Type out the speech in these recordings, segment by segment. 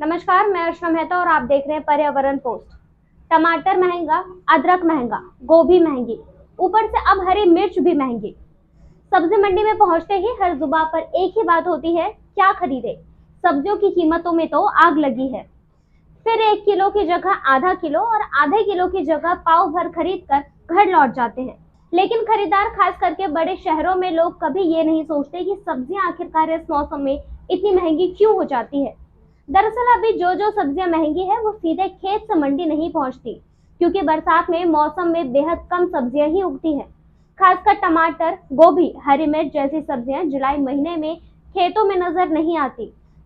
नमस्कार, मैं अर्चना मेहता और आप देख रहे हैं पर्यावरण पोस्ट। टमाटर महंगा, अदरक महंगा, गोभी महंगी, ऊपर से अब हरी मिर्च भी महंगी। सब्जी मंडी में पहुंचते ही हर जुबान पर एक ही बात होती है, क्या खरीदे। सब्जियों की कीमतों में तो आग लगी है। फिर 1 किलो की जगह आधा किलो और आधे किलो की जगह पाव भर खरीद कर घर लौट जाते हैं। लेकिन खरीदार, खास करके बड़े शहरों में लोग कभी ये नहीं सोचते कि सब्जियां आखिरकार इस मौसम में इतनी महंगी क्यों हो जाती है। दरअसल अभी जो जो सब्जियां महंगी है वो सीधे खेत से मंडी नहीं पहुंचती, क्योंकि बरसात में मौसम में बेहद कम सब्जियां ही उगती हैं। खासकर टमाटर, गोभी, हरी मिर्च जैसी सब्जियां जुलाई महीने में खेतों में नजर नहीं आती।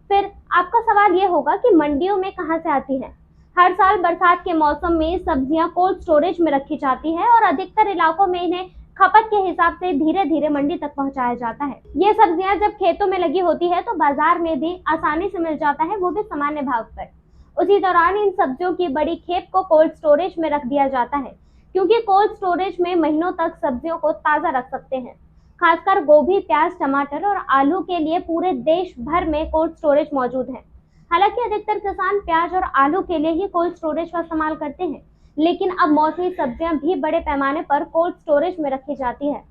फिर आपका सवाल ये होगा कि मंडियों में कहां से आती हैं। हर साल बरसात के मौसम में सब्जियां कोल्ड स्टोरेज में रखी जाती है और अधिकतर इलाकों में इन्हें खपत के हिसाब से धीरे धीरे मंडी तक पहुंचाया जाता है। ये सब्जियां जब खेतों में लगी होती है तो बाजार में भी आसानी से मिल जाता है, वो भी सामान्य भाव पर। उसी दौरान इन सब्जियों की बड़ी खेप को कोल्ड स्टोरेज में रख दिया जाता है, क्योंकि कोल्ड स्टोरेज में महीनों तक सब्जियों को ताजा रख सकते हैं। खासकर गोभी, प्याज, टमाटर और आलू के लिए पूरे देश भर में कोल्ड स्टोरेज मौजूद है। हालांकि अधिकतर किसान प्याज और आलू के लिए ही कोल्ड स्टोरेज का इस्तेमाल करते हैं, लेकिन अब मौसमी सब्जियां भी बड़े पैमाने पर कोल्ड स्टोरेज में रखी जाती है।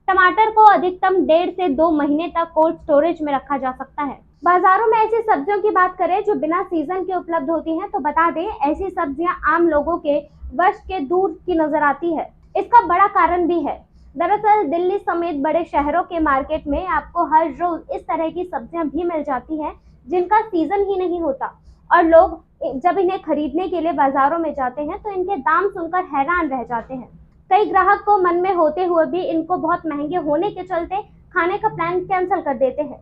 टमाटर को अधिकतम 1.5 से 2 महीने तक कोल्ड स्टोरेज में रखा जा सकता है। बाजारों में ऐसी सब्जियों की बात करें जो बिना सीजन के उपलब्ध होती हैं, तो बता दें ऐसी सब्जियां आम लोगों के वश के दूर की नजर आती है। इसका बड़ा कारण भी है। दरअसल दिल्ली समेत बड़े शहरों के मार्केट में आपको हर रोज इस तरह की सब्जियां भी मिल जाती हैं जिनका सीजन ही नहीं होता, और लोग जब इन्हें खरीदने के लिए बाजारों में जाते हैं तो इनके दाम सुनकर हैरान रह जाते हैं। कई ग्राहक को मन में होते हुए भी इनको बहुत महंगे होने के चलते खाने का प्लान कैंसिल कर देते हैं।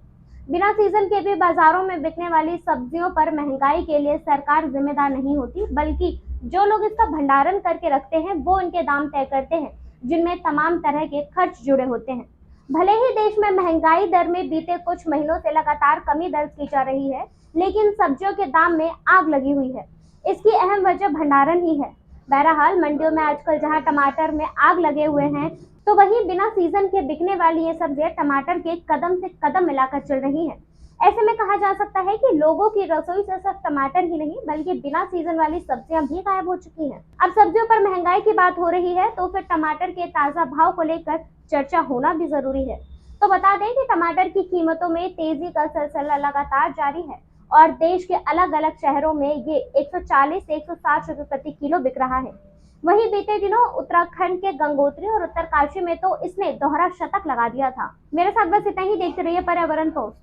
बिना सीजन के भी बाजारों में बिकने वाली सब्जियों पर महंगाई के लिए सरकार जिम्मेदार नहीं होती, बल्कि जो लोग इसका भंडारण करके रखते हैं वो इनके दाम तय करते हैं, जिनमें तमाम तरह के खर्च जुड़े होते हैं। भले ही देश में महंगाई दर में बीते कुछ महीनों से लगातार कमी दर्ज की जा रही है, लेकिन सब्जियों के दाम में आग लगी हुई है। इसकी अहम वजह भंडारण ही है। बहरहाल मंडियों में आजकल जहां टमाटर में आग लगे हुए हैं, तो वहीं बिना सीजन के बिकने वाली ये सब्जियां टमाटर के कदम से कदम मिलाकर चल रही हैं। ऐसे में कहा जा सकता है कि लोगों की रसोई से सिर्फ टमाटर ही नहीं बल्कि बिना सीजन वाली सब्जियां भी गायब हो चुकी हैं। अब सब्जियों पर महंगाई की बात हो रही है तो फिर टमाटर के ताजा भाव को लेकर चर्चा होना भी जरूरी है। तो बता दें कि टमाटर की कीमतों में तेजी का सिलसिला लगातार जारी है और देश के अलग अलग शहरों में ये 140 से 160 रुपए प्रति किलो बिक रहा है। वहीं बीते दिनों उत्तराखंड के गंगोत्री और उत्तरकाशी में तो इसने दोहरा शतक लगा दिया था। मेरे साथ बस इतना ही। देखते रहिए पर्यावरण पोस्ट।